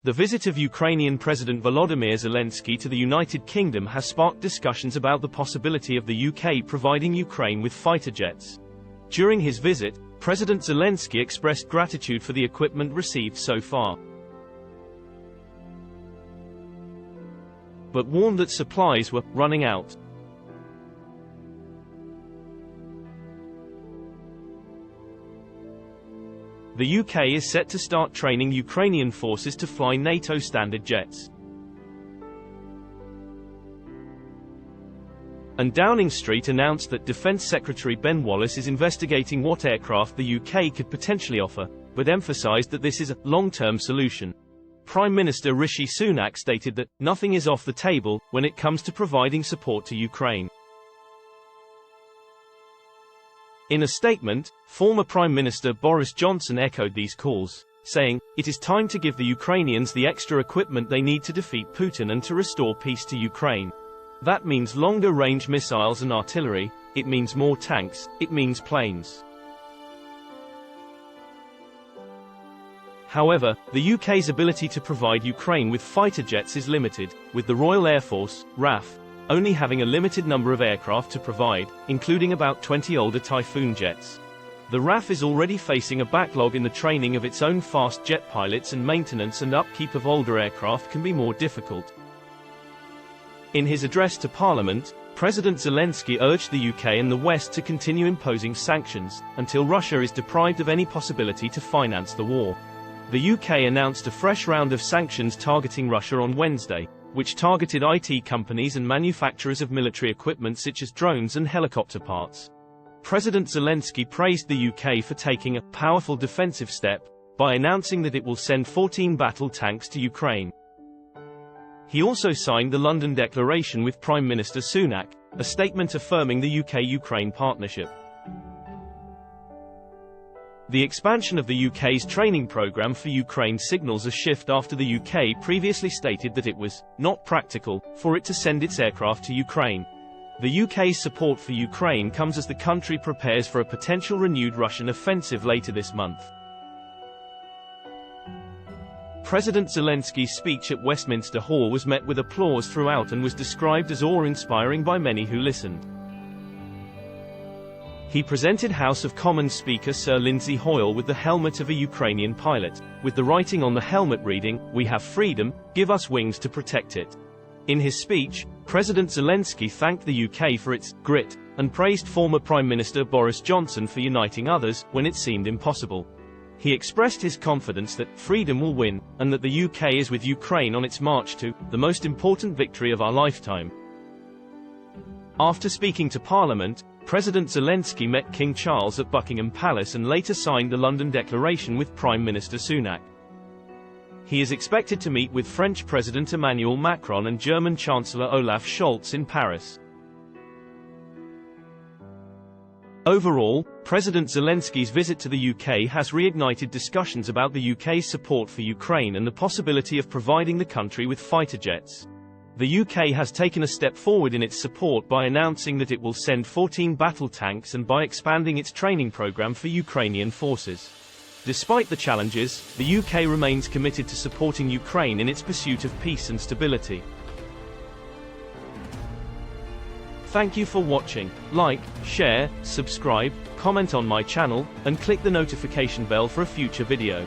The visit of Ukrainian President Volodymyr Zelensky to the United Kingdom has sparked discussions about the possibility of the UK providing Ukraine with fighter jets. During his visit, President Zelensky expressed gratitude for the equipment received so far, but warned that supplies were running out. The UK is set to start training Ukrainian forces to fly NATO standard jets. And Downing Street announced that Defence Secretary Ben Wallace is investigating what aircraft the UK could potentially offer, but emphasised that this is a long-term solution. Prime Minister Rishi Sunak stated that nothing is off the table when it comes to providing support to Ukraine. In a statement, former Prime Minister Boris Johnson echoed these calls, saying, "It is time to give the Ukrainians the extra equipment they need to defeat Putin and to restore peace to Ukraine. That means longer-range missiles and artillery, it means more tanks, it means planes." However, the UK's ability to provide Ukraine with fighter jets is limited, with the Royal Air Force, RAF, only having a limited number of aircraft to provide, including about 20 older Typhoon jets. The RAF is already facing a backlog in the training of its own fast jet pilots, and maintenance and upkeep of older aircraft can be more difficult. In his address to Parliament, President Zelensky urged the UK and the West to continue imposing sanctions, until Russia is deprived of any possibility to finance the war. The UK announced a fresh round of sanctions targeting Russia on Wednesday, which targeted IT companies and manufacturers of military equipment such as drones and helicopter parts. President Zelensky praised the UK for taking a powerful defensive step by announcing that it will send 14 battle tanks to Ukraine. He also signed the London Declaration with Prime Minister Sunak, a statement affirming the UK-Ukraine partnership. The expansion of the UK's training programme for Ukraine signals a shift after the UK previously stated that it was not practical for it to send its aircraft to Ukraine. The UK's support for Ukraine comes as the country prepares for a potential renewed Russian offensive later this month. President Zelensky's speech at Westminster Hall was met with applause throughout and was described as awe-inspiring by many who listened. He presented House of Commons Speaker Sir Lindsay Hoyle with the helmet of a Ukrainian pilot, with the writing on the helmet reading, "We have freedom, give us wings to protect it." In his speech, President Zelensky thanked the UK for its grit, and praised former Prime Minister Boris Johnson for uniting others when it seemed impossible. He expressed his confidence that freedom will win, and that the UK is with Ukraine on its march to the most important victory of our lifetime. After speaking to Parliament, President Zelensky met King Charles at Buckingham Palace and later signed the London Declaration with Prime Minister Sunak. He is expected to meet with French President Emmanuel Macron and German Chancellor Olaf Scholz in Paris. Overall, President Zelensky's visit to the UK has reignited discussions about the UK's support for Ukraine and the possibility of providing the country with fighter jets. The UK has taken a step forward in its support by announcing that it will send 14 battle tanks and by expanding its training programme for Ukrainian forces. Despite the challenges, the UK remains committed to supporting Ukraine in its pursuit of peace and stability. Thank you for watching. Like, share, subscribe, comment on my channel, and click the notification bell for a future video.